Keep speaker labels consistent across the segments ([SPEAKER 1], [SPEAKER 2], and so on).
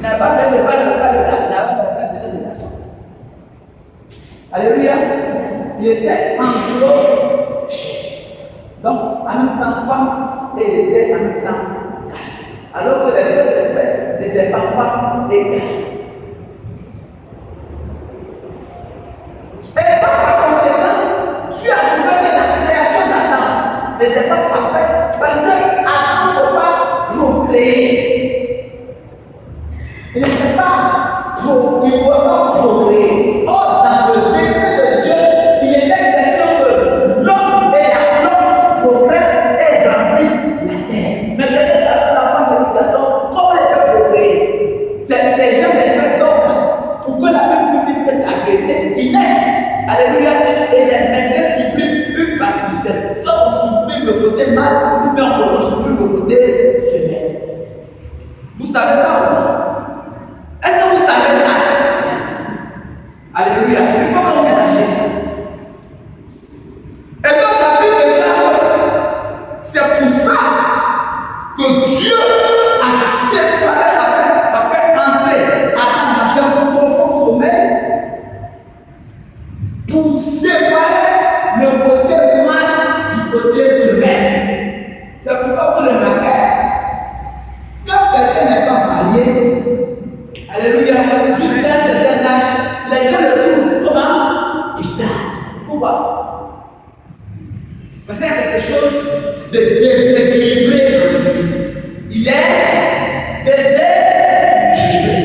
[SPEAKER 1] Il n'a pas fait de pas de garçon. Alléluia. Il était androgyne. Donc, en même temps femme et il était en même temps garçon. Alors que les autres espèces n'étaient pas femmes et garçons. Et par conséquent, Dieu a trouvé que la création d'Adam n'était pas parfaite parce qu'Adam ne peut pas procréer. Il n'était pas procréer. Or, dans le dessein de Dieu, il était question que l'homme et la femme procréent et remplissent la terre. Mais peut-être la femme et le garçon, comment elle peut procréer? Ces gens d'espèces donc, pour que la Bible dise que c'est la vérité, ils naissent. Alléluia. Et les médecins suppriment une partie du sexe. Soit on supprime le côté mâle, ou bien on supprime le côté femelle. Vous savez ça ou non? Est-ce que vous savez ça? Alléluia. Il faut qu'on sache ça. Et donc la Bible déclare, c'est pour ça que Dieu a séparé a fait entrer à un profond sommeil pour séparer le côté mâle du côté femelle. C'est pourquoi vous remarquez, quand quelqu'un n'est pas marié, alléluia, jusqu'à un certain âge, les gens le trouvent comment? Bizarre. Pourquoi? Parce qu'il y a quelque chose de déséquilibré dans lui. Il est déséquilibré.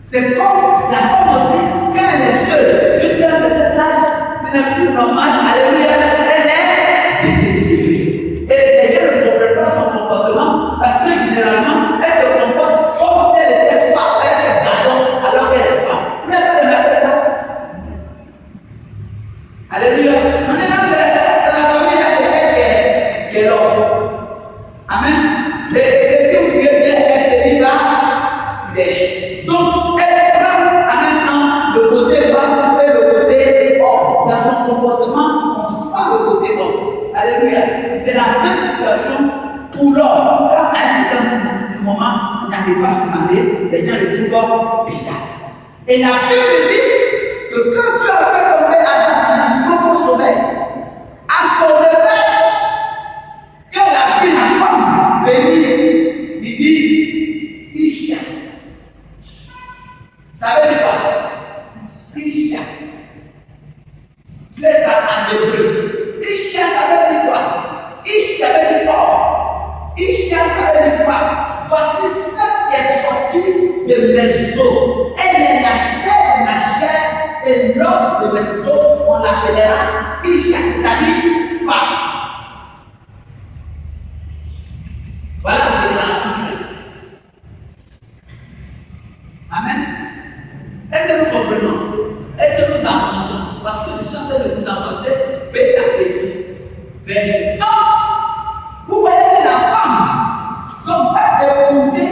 [SPEAKER 1] C'est comme la femme aussi, quand elle est seule, jusqu'à un certain âge, ce n'est plus normal, alléluia, elle est déséquilibrée. Et les gens ne comprennent pas son comportement parce que généralement, elle se comporte comme si elle était femme, elle était garçon, alors qu'elle est femme. Vous n'avez pas remarqué ça? Alléluia. On est dans la famille, c'est elle qui est l'homme. Amen. Et si vous suivez bien, elle se dit là, donc elle prend en même temps le côté femme et le côté homme. Dans son comportement, on sent le côté homme. Alléluia. C'est la même situation pour l'homme. Quand à un certain moment, on n'arrive pas à se marier, les gens le trouvent bizarre. Et la Bible dit que quand Dieu a fait tomber Adam dans un profond sommeil, à son réveil, quand il a pris la femme venir, il dit Isha. Ça veut dire quoi? Isha. C'est ça en hébreu. Isha, ça veut dire quoi? Isha veut dire homme. Isha, ça veut dire femme. Voici celle qui est sortie de mes os. Elle est la chair et l'os de mes os, on l'appellera Isha, c'est-à-dire femme. Voilà la déclaration de Dieu. Amen. Est-ce que nous comprenons? Est-ce que nous avançons? Parce que je suis en train de vous avancer petit à petit. Verset 1. Vous voyez que la femme, comme va épouser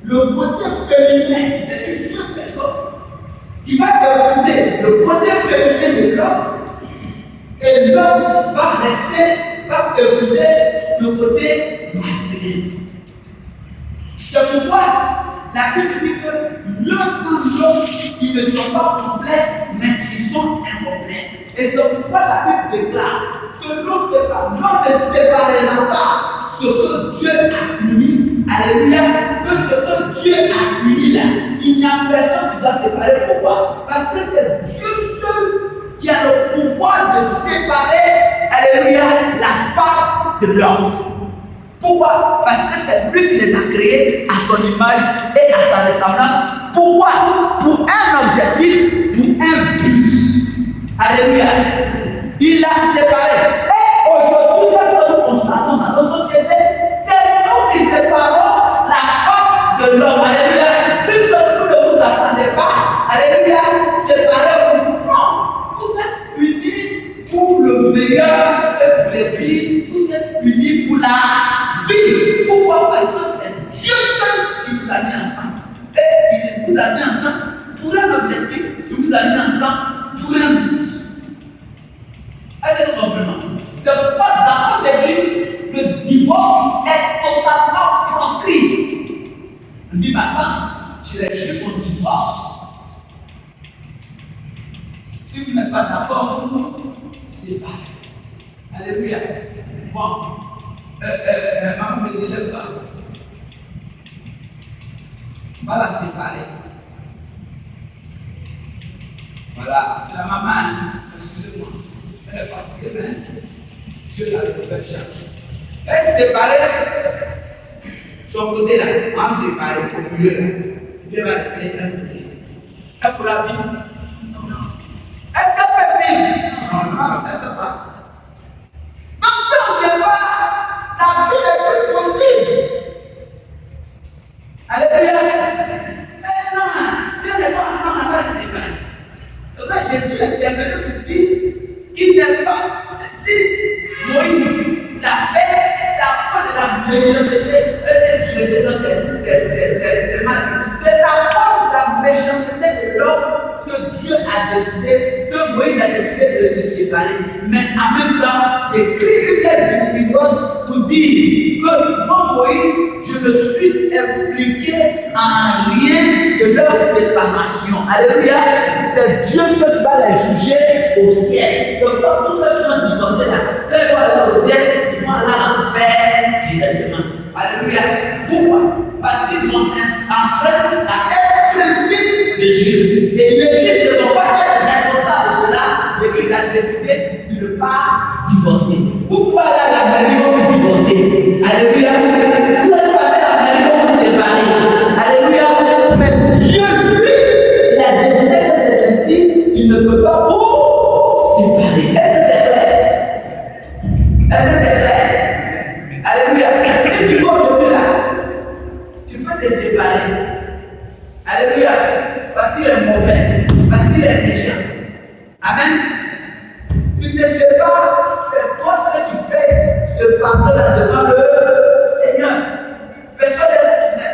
[SPEAKER 1] le côté féminin, c'est une seule personne qui va épouser le côté féminin de l'homme, et l'homme va épouser le côté masculin. C'est pourquoi la Bible dit que l'un sans l'autre, ils ne sont pas complets, mais ils sont incomplets. Et c'est pourquoi la Bible déclare que l'on ne séparera pas ce que Dieu a uni. Alléluia. Que ce que Dieu a uni là, il n'y a personne qui doit séparer. Pourquoi? Parce que c'est Dieu seul qui a le pouvoir de séparer, alléluia, la femme de l'homme. Pourquoi? Parce que c'est lui qui les a créés à son image et à sa ressemblance. Pourquoi? Pour un objectif, pour un but. Alléluia. Il a séparé. Et aujourd'hui, qu'est-ce que nous constatons dans nos sociétés? C'est nous qui séparons la femme de l'homme. Alléluia. Puisque vous ne vous attendez pas, alléluia, séparez-vous. Non, vous êtes unis pour le meilleur et pour les vies. Vous êtes unis pour la vie. Pourquoi? Parce que c'est Dieu seul qui vous a mis ensemble. Et il vous a mis ensemble pour un objectif. Il vous a mis ensemble pour un but. Est-ce que nous comprenons? C'est pourquoi dans nos églises, le divorce est totalement proscrit. Il dit maintenant, chez les Juifs, on divorce. Si vous n'êtes pas d'accord, vous séparez. Alléluia. Bon, maman me dit le pas. On va la séparer. Voilà, c'est la maman. Excusez-moi. Elle est fatiguée, mais Dieu l'a récupérée charge. Elle s'est séparée. Son côté là, en séparé, au milieu là. Il va rester un côté. Elle pourra vivre. Est-ce qu'elle peut vivre? Non, elle ne sait pas. Donc si on ne sait pas, la vie n'est plus possible. Alléluia. Mais non, si on n'est pas ensemble, on va se séparer. Donc là, Jésus est intervenu pour dire qu'il n'est pas. Si Moïse l'a fait, c'est à cause de la méchanceté. C'est mal. C'est à cause de la méchanceté de l'homme que Dieu a décidé, que Moïse a décidé de se séparer. Mais en même temps, écrit une lettre du divorce pour dire que moi, Moïse, je ne suis impliqué en rien de leur séparation. Alléluia. C'est Dieu seul qui va les juger au ciel. Donc, quand tous ceux qui sont divorcés là, quand ils vont aller au ciel, ils vont aller en enfer directement. Alléluia. Pourquoi? Parce qu'ils ont enfreint à un principe de Dieu. Et l'Église ne va pas être responsable de cela. L'Église a décidé de ne pas divorcer. Pourquoi aller à la mairie pour divorcer? Alléluia. Vous allez pas aller à la mairie pour vous séparer. Alléluia. Mais Dieu, lui, il a décidé que c'est ainsi. Il ne peut pas vous séparer. Est-ce que c'est clair? Est-ce que c'est clair? Alléluia. Si tu vas aujourd'hui là, tu peux te séparer. Alléluia. Parce qu'il est mauvais. Parce qu'il est méchant. Amen. Tu te sépares, c'est toi seul qui paye ce fardeau-là devant le Seigneur. Personne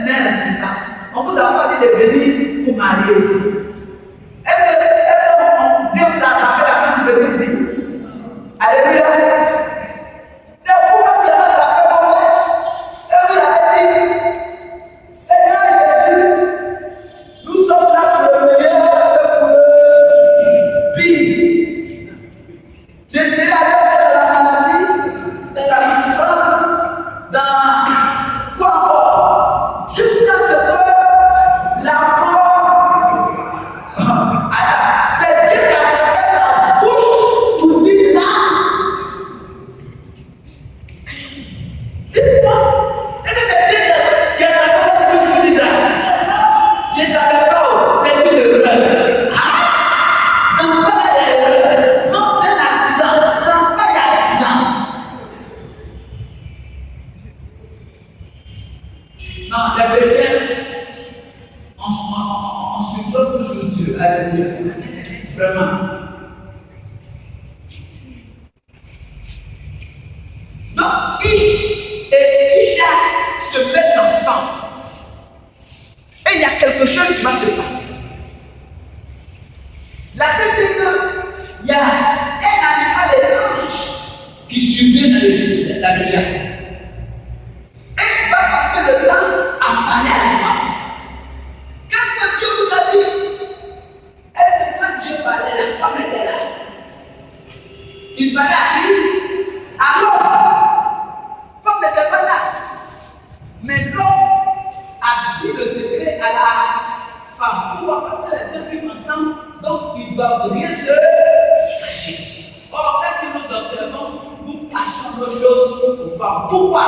[SPEAKER 1] n'est responsable. On vous a pas dit de venir pour marier ici. Est-ce que Dieu vous a attrapé la main de venir ici? Alléluia. C'est vous-même qui avez attrapé mon maître. Et vous avez dit, Seigneur Jésus, nous sommes là pour le meilleur et pour le pire. Je serai avec dans la maladie, dans la souffrance, dans quoi encore, jusqu'à ce que la mort. C'est Dieu qui a fait la bouche pour dire ça. Dites-moi, est-ce que c'est Dieu qui a fait la bouche pour dire ça? Je ne savais pas, c'est une erreur. Dans ça, il y a erreur. Non, c'est un accident. Dans ça, il y a accident. Non, les chrétiens, on supporte toujours Dieu. Alléluia. Vraiment. Donc, Ish et Isha se mettent ensemble. Et il y a quelque chose qui va se passer. La Bible dit qu'il y a un animal étrange qui survient dans le jardin. Et va passer le temps à parler à la femme. Qu'est-ce que Dieu vous a dit? Est-ce que quand Dieu parlait, la femme était là? Il parlait à qui? À l'homme. La femme n'était pas là. Mais l'homme a dit le secret à la femme. Pourquoi? Parce que les deux vivent ensemble, donc ils ne doivent rien se cacher. Or, qu'est-ce que nous observons? Nous cachons nos choses aux femmes. Pourquoi?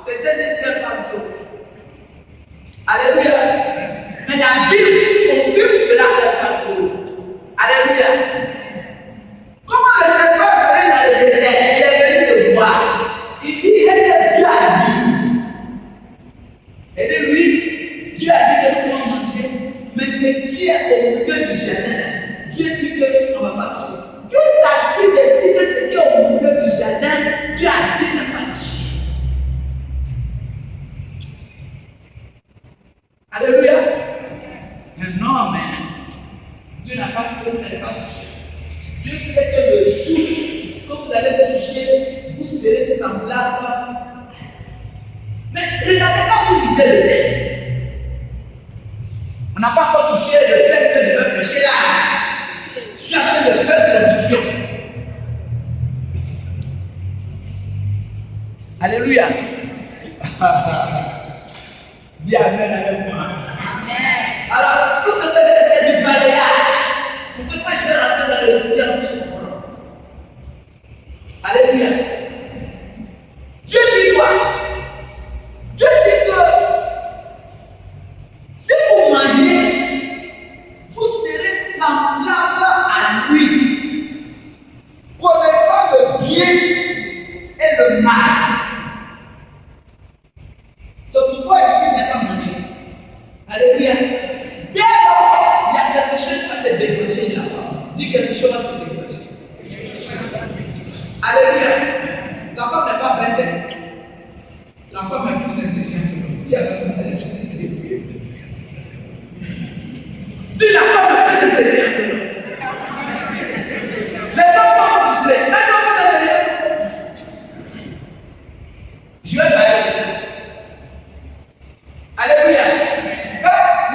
[SPEAKER 1] C'est un esclave par Dieu. Alléluia. Mais la Bible confirme cela par Dieu. Alléluia. Comment le Seigneur est dans le désert? Il est venu te voir. Il dit, est-ce que Dieu a dit? Et de lui, Dieu a dit que nous pouvons manger. Mais ce qui est au milieu du jardin, Dieu dit qu'on ne va pas toucher. Dieu t'a dit de dire que ce qui est au milieu du jardin, Dieu a dit de ne pas toucher. Alléluia. Mais non, mais Dieu n'a pas dit que vous n'allez pas toucher. Dieu sait que le jour que vous allez toucher, vous serez semblable. Mais regardez quand vous lisez le texte. On n'a pas encore touché le fait que je veux prêcher là. Je suis en train de faire de l'introduction. Alléluia. Dis Amen avec moi. Amen. Alors, tout ce que c'est du balayage. Pour que quand je vais rentrer dans le dire plus profond. Alléluia. Dieu dit quoi? Dieu dit que si vous mangez, vous serez semblable à lui, connaissant le bien et le mal. C'est pourquoi il n'est pas mangé. Alléluia. Dès lors, il y a quelque chose qui va se déclencher chez la femme. Dis quelque chose va se déclencher. Alléluia. La femme n'est pas bête. La femme est plus intelligente que l'homme. Dis avec moi, elle est plus intelligente que l'homme. Dis la femme est plus intelligente que l'homme. Les hommes sont frustrés. Les hommes sont intelligents. Je vais parler de ça. Alléluia.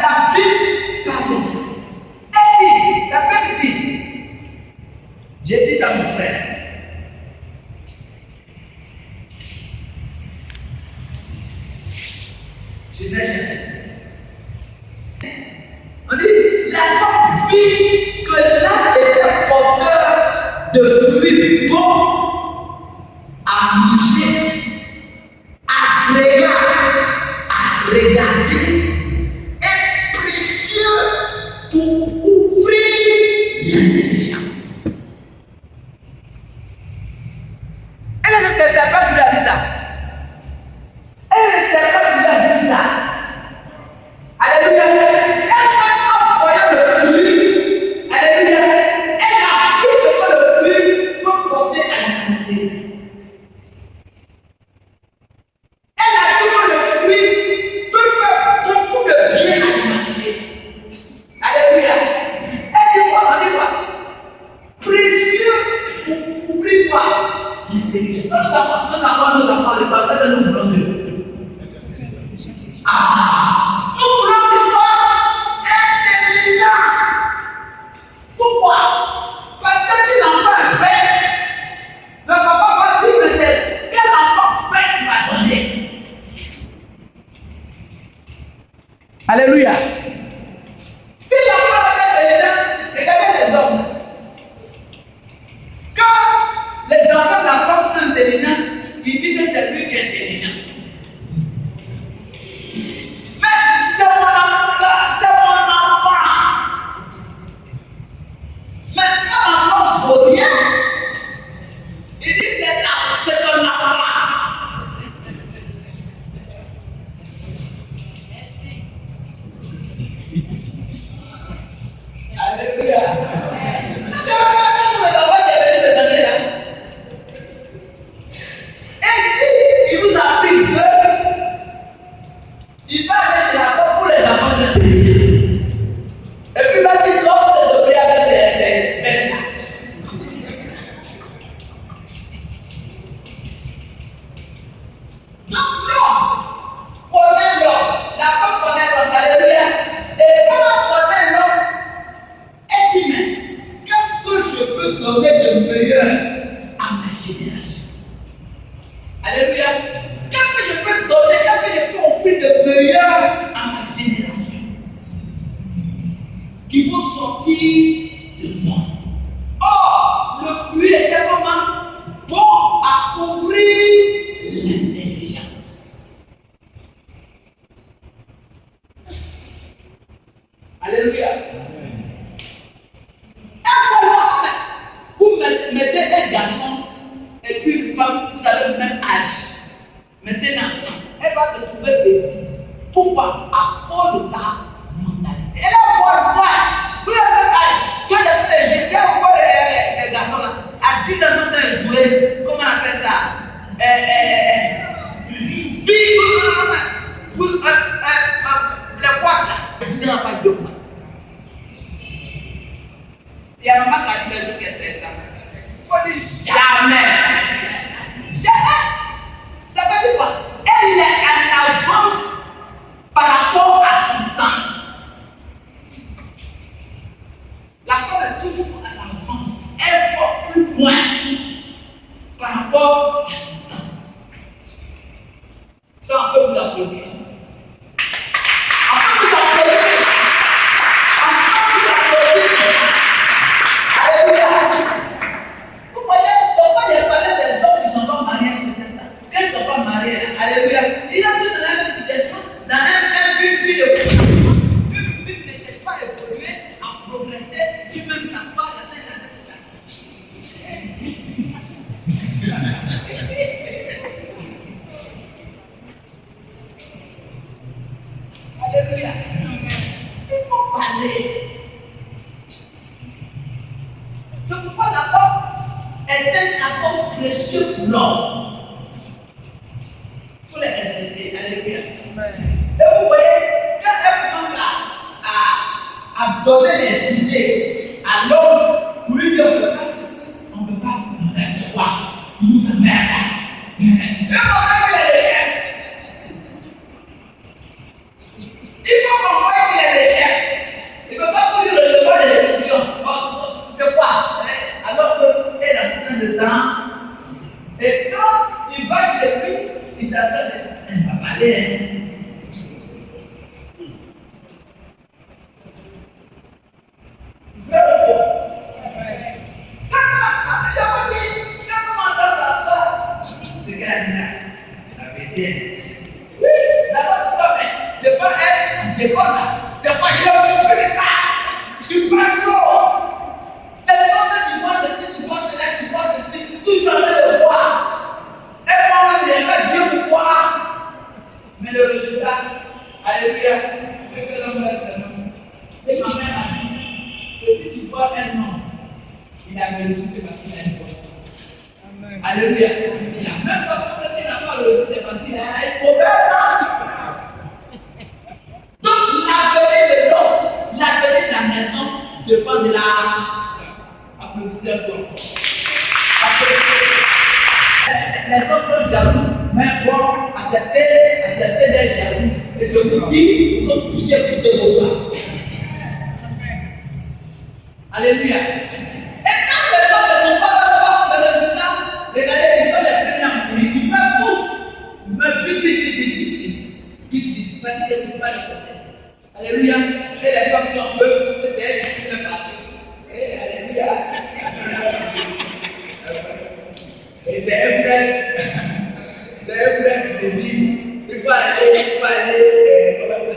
[SPEAKER 1] La Bible parle de ça. Elle dit, la Bible dit, j'ai dit ça à mon frère. Je n'ai jamais. On dit, la femme vit que l'âne était porteur de fruits bons à manger, agréables à regarder et précieux pour ouvrir l'intelligence. Et là, c'est le serpent qui lui a dit ça. Et le serpent qui lui a dit ça. Alléluia. Elle m'a envoyé le fruit. Alléluia. Elle a vu ce que le fruit peut porter à l'humanité. Elle a vu que le fruit peut faire beaucoup de bien à l'humanité. Alléluia. Elle dit quoi? On dit quoi? Précieux pour couvrir quoi? L'intelligence. Nous avons les bagages et nous voulons Dieu. Ah! Nous voulons qu'il soit intelligent. Pourquoi? Parce que si l'enfant est bête, le papa va dire, mais c'est quel enfant bête m'a donné? Alléluia. Si l'enfant est intelligent, regardez les hommes. Quand les enfants de la femme sont intelligents, ils disent que c'est lui qui est intelligent. Mais c'est mon enfant, c'est mon enfant. Mais quand l'enfant vaut rien, il dit c'est ton enfant. Alléluia. C'est le papa qui est venu me donner là. Et si il vous a pris deux, il va aller chez la femme pour les enfants de Dieu. Et puis il va dire comment les obéir avec des bêtes là. Non, connaît l'homme. La femme connaît l'homme. Alléluia. Et quand on connaît l'homme, elle dit mais qu'est-ce que je peux donner de meilleur à ma génération? Alléluia. Qu'est-ce que je peux donner? Qu'est-ce que je peux offrir de meilleur à ma génération? Qui vont sortir de moi. Or, le fruit était comment? Bon à ouvrir l'intelligence. Alléluia. Vous mettez un garçon et puis une femme, vous avez le même âge. Mettez ensemble. Elle va te trouver petit. Pourquoi? À cause de sa mentalité. Elle a voir quoi? Vous avez le même âge. Quand j'ai encore les garçons là, à 10 ans, ils sont en train de jouer. Comment on appelle ça? Les boîtes là. Ils disent pas de boîte. Il y a un maman qui a dit que c'était ça. Il faut dire jamais. Jamais. Ça veut dire quoi? Elle est en avance par rapport à son temps. Alléluia. Il faut parler. C'est pourquoi la porte est un apport précieux pour l'homme. Il faut les respecter. Alléluia. Et vous voyez, quand elle commence à donner les idées à l'homme, pour lui dire, on ne peut pas ceci, on ne peut pas recevoir. Tu nous emmerdes. Il faut comprendre qu'il est légère. Il ne peut pas toujours recevoir les décisions. C'est quoi? Alors qu'elle est en train de danser. Et quand il va chez lui, il s'assure, elle va parler. Vrai ou faux? Quand commence à s'asseoir, c'est qu'elle a dit là, c'est la vérité. Oui, d'abord tu dois mettre devant elle, devant là. C'est pas je ne fais ça. Tu parles trop. C'est comme ça tu vois ceci, tu vois cela, tu vois ceci, tout en train de voir. Et moi, je n'ai Dieu pour voir. Mais le résultat, alléluia, c'est que l'homme reste l'homme. Et ma mère m'a dit que si tu vois un homme, il a réussi, c'est parce qu'il a une force. Alléluia. Il a même pas que s'il n'a pas réussi, c'est parce qu'il a un problème. Donc, l'avenir de l'homme, l'avenir de la maison dépend de la applaudisseur pour l'homme. Les hommes sont jaloux, mais bon, acceptez d'être jaloux. Et je vous dis, vous puissiez écouter vos femmes. Alléluia. Et quand les hommes ne font pas leur force, le résultat, regardez, ils sont les premiers à mourir. Ils meurent tous. Ils meurent vite. Parce qu'ils ne trouvent pas le côté. Alléluia. Et les femmes sont peu, c'est elles qui font passer. Et alléluia. Et c'est un frère qui te dit, il faut aller,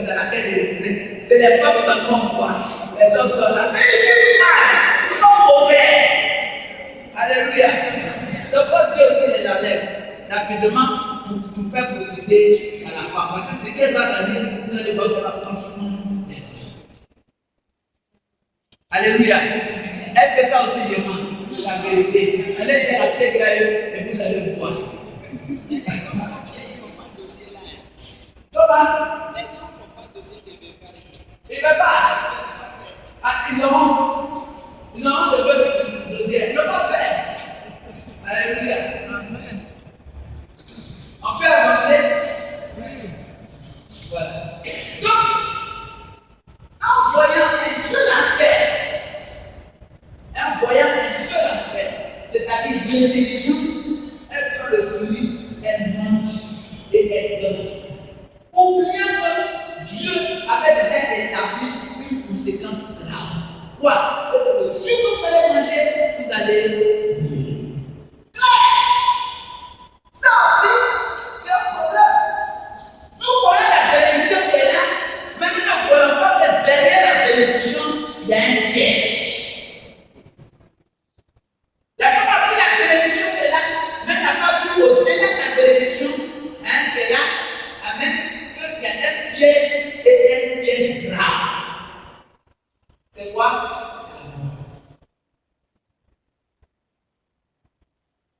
[SPEAKER 1] à la tête de l'esprit. C'est les femmes qui s'en font quoi? Les hommes sont là. Mais ils sont mauvais. Alléluia. C'est pourquoi Dieu aussi les enlève rapidement pour faire profiter à la femme. Parce que ce qu'elle va donner, vous allez voir dans la transformation des hommes. Alléluia. Est-ce que ça aussi demande la vérité? Allez faire la ségrée et vous allez voir. Comment? Ils ne veulent pas. Ah, ils auront de dossier. Ne pas faire. Alléluia. Amen. On peut avancer. Voilà. Donc, en voyant un seul aspect, c'est-à-dire l'intelligence, elle prend le fruit, elle mange et elle donne. Oublions que Dieu avait déjà établi une conséquence grave. Quoi? Que le jour que vous allez manger, vous allez mourir. Ça aussi, c'est un problème. Nous voyons la bénédiction qui est là, mais nous ne voyons pas que derrière la bénédiction, il y a un piège. La femme a pris la bénédiction qui est là, mais n'a pas pris au-delà de la bénédiction qui est là. Amen. Qu'il y a un piège et un piège grave. C'est quoi? C'est la mort.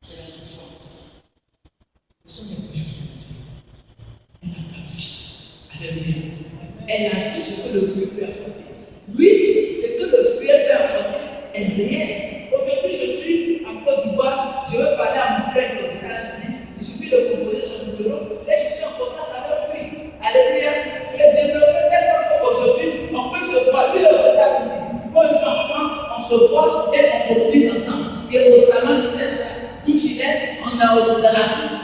[SPEAKER 1] C'est la souffrance. Ce sont les difficultés. Elle n'a pas vu ça. Alléluia. Elle a vu ce que le fruit peut apporter. Oui, ce que le fruit peut apporter est réel. Aujourd'hui, je suis en Côte d'Ivoire, je veux parler à mon frère aux États-Unis. Il suffit de composer son numéro et je suis en contact avec lui. Alléluia. C'est développé tellement qu'aujourd'hui, on peut se voir. Lui, aux États-Unis, moi, je suis en France, on se voit et on communique ensemble. Et au salon, d'où il est, on a dans la vie.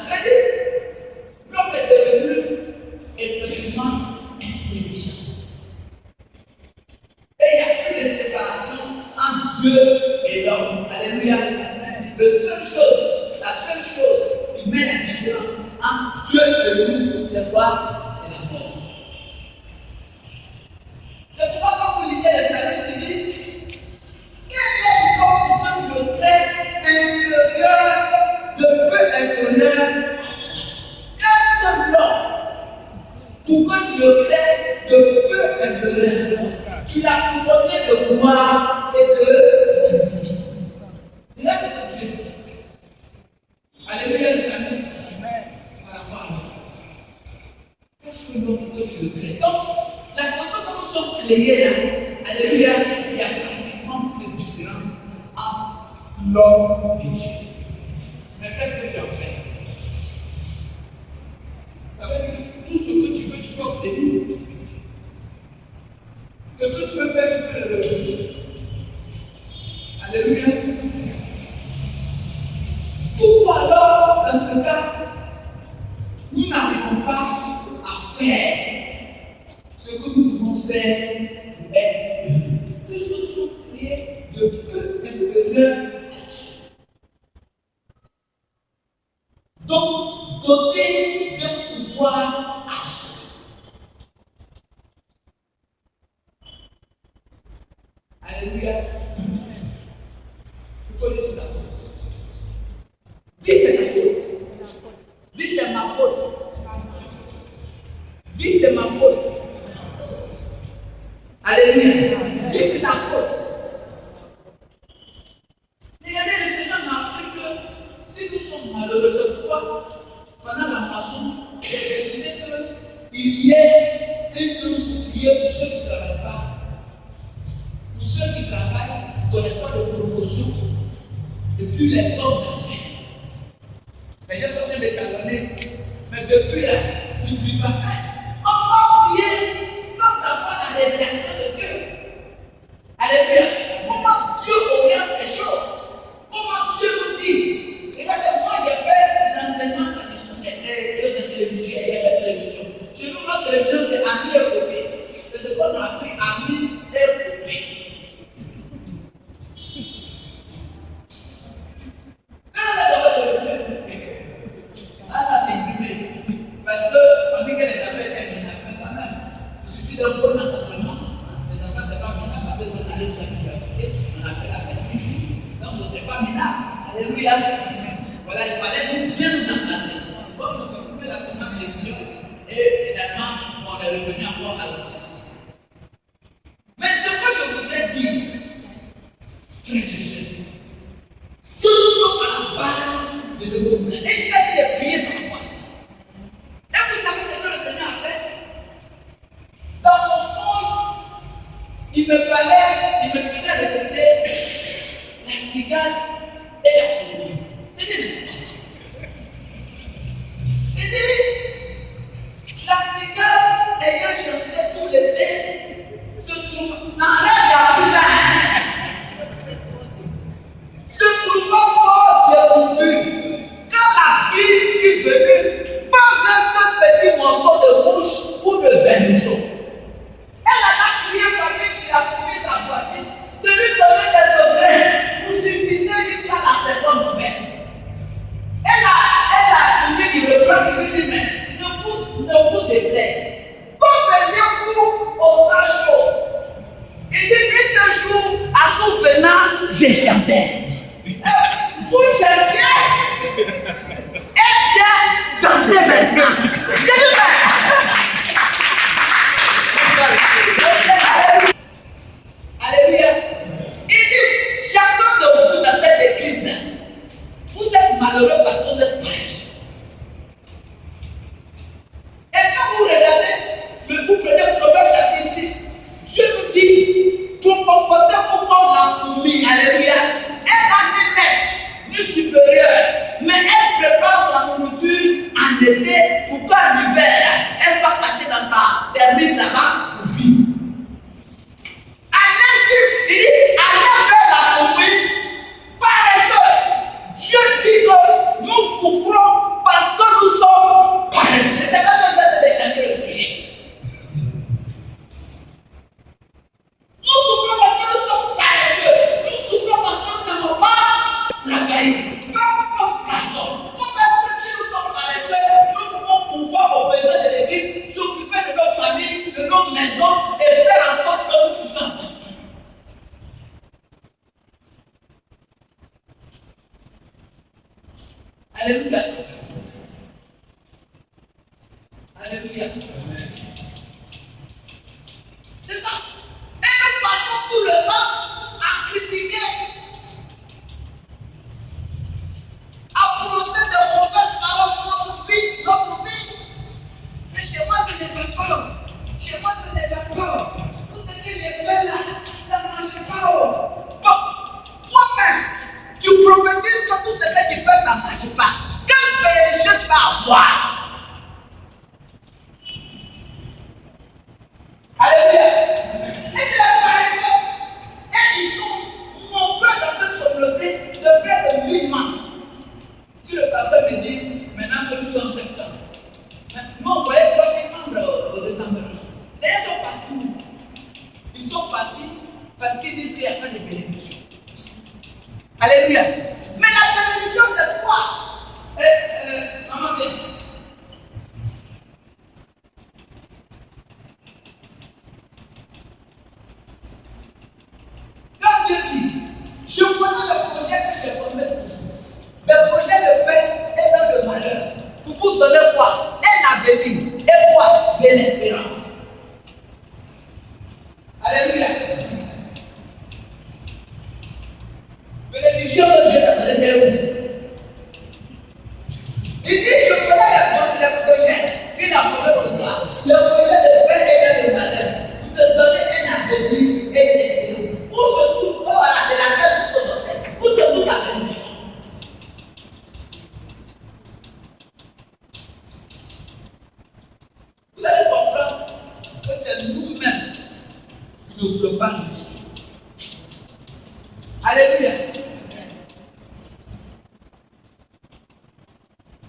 [SPEAKER 1] L'homme est devenu effectivement intelligent. Et il n'y a plus de séparation entre Dieu et l'homme. Alléluia. La seule chose qui met la différence entre Dieu et nous, c'est quoi? C'est la mort. C'est pourquoi quand vous lisez le service civil, quel est l'homme pour que tu le crées inférieur, de peu inférieur? Qu'est-ce que l'homme pour que tu le crées de Tu l'as couronné de gloire et de magnificence. Et là, c'est ce que Dieu dit. Alléluia, les amis. Par rapport à l'homme. Qu'est-ce que l'homme peut le créer? Donc, la façon dont nous sommes créés là, alléluia, il y a pratiquement plus de différence entre l'homme et Dieu. Mais qu'est-ce que tu as fait? Ça veut dire que tout ce que tu veux, tu peux obtenir. Ce que tu veux faire, tu peux le réussir. Alléluia. Pourquoi alors, dans ce cas, nous n'arrivons pas à faire ce que nous devons faire pour être heureux? Puisque nous sommes créés de peu inférieurs à Dieu. Donc, dotés d'un pouvoir absolu. Alléluia. Il faut laisser la faute. Dis c'est ta faute. Dis c'est ma faute. Dis c'est ma faute. Alléluia. Dis c'est ta faute. Regardez, le Seigneur m'a appris que si nous sommes malheureux, c'est pourquoi pendant la moisson, j'ai décidé qu'il y ait une trousse pour prier pour ceux qui ne travaillent pas. Pour ceux qui travaillent, qui ne connaissent pas de promotion, et puis les hommes d'affaires. Les gens sont en train de talonner, mais depuis là, tu ne pries pas. On va prier sans avoir la révélation de Dieu. Alléluia. Comment Dieu oriente les choses? Comment Dieu nous dit? Regardez, moi j'ai fait l'enseignement traditionnel de télévision. Il y a fait télévision. Chez nous, notre télévision, c'est Ami et Copé. C'est ce qu'on a appris Ami et Copé. Ah, c'est guidé. Parce qu'on dit que les affaires étaient minables quand même. Il suffit d'un bon encadrement. Les enfants n'étaient pas minables parce qu'on allait sur l'université, on a fait la pédagogie. Donc, on n'était pas minables. Alléluia. Voilà, il fallait bien nous encadrer. Donc, nous faisons la semaine de Dieu et finalement, on est revenu encore à l'exercice. Mais ce que je voudrais dire, frères et sœurs, que nous sommes à la base de nos problèmes. Et je vais te prier par rapport à ça. Et vous savez ce que le Seigneur a fait? Dans mon songe, il me faisait réciter la cigale et la souris. Il dit, mais c'est pas ça. Il dit, la cigale ayant chanté tout l'été se trouve sans rêve à bizarre. Se trouvant fort dépourvu, quand la bise fut venue, pense à ce petit morceau de bouche ou de vermisseau. Elle a crié famille sur la souris sa voisine, de lui donner quelques grains pour subsister jusqu'à la saison nouvelle. Elle a trouvé qu'il reprend, il lui dit, mais ne vous déplaise. Qu'en faisiez-vous au temps chaud? Il dit, une de jour, à tout venant, j'ai chanté. Vous chantez et bien dansez maintenant. Alléluia. Il dit, chacun de vous dans cette église, vous êtes malheureux parce que vous êtes paresseux. Et quand vous regardez, vous prenez Proverbe chapitre 6, Dieu nous dit, vous comportez-vous comme la fourmi. Alléluia. partis parce qu'ils disent qu'il n'y a pas de bénédiction. Alléluia. Mais la bénédiction, c'est quoi? Maman, viens. Quand Dieu dit, je connais le projet que j'ai formé pour vous. Le projet de paix et non de malheur. Pour vous donner quoi? Un avenir. Et quoi? De l'espérance. Alléluia. Bénédiction que Dieu t'a donné, c'est où? Il dit, je connais le projet qu'il a formé pour toi. Le projet de paix et non de malheur. Pour te donner un avenir et de l'espérance. Où se trouve, voilà, de la tête de ton tête. Où se trouve la bénédiction? Vous allez comprendre que c'est nous-mêmes qui ne voulons pas réussir. Alléluia.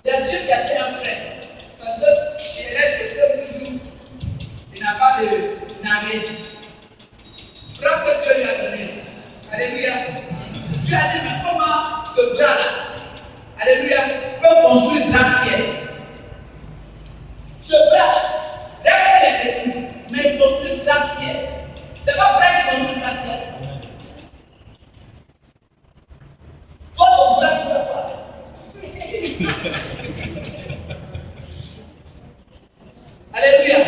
[SPEAKER 1] Il y a Dieu qui a fait un frère. Parce que chez les c'est toujours, il n'a pas de rien. Prends que Dieu lui a donné. Alléluia. Dieu a dit, mais comment ce bras-là, alléluia, peut construire 30 siècles? Ce bras, regarde les petits, mais il construit 30 siècles. C'est pas vrai qu'il construit 30 siècles. Toi, ton bras, tu vas pas. Alléluia.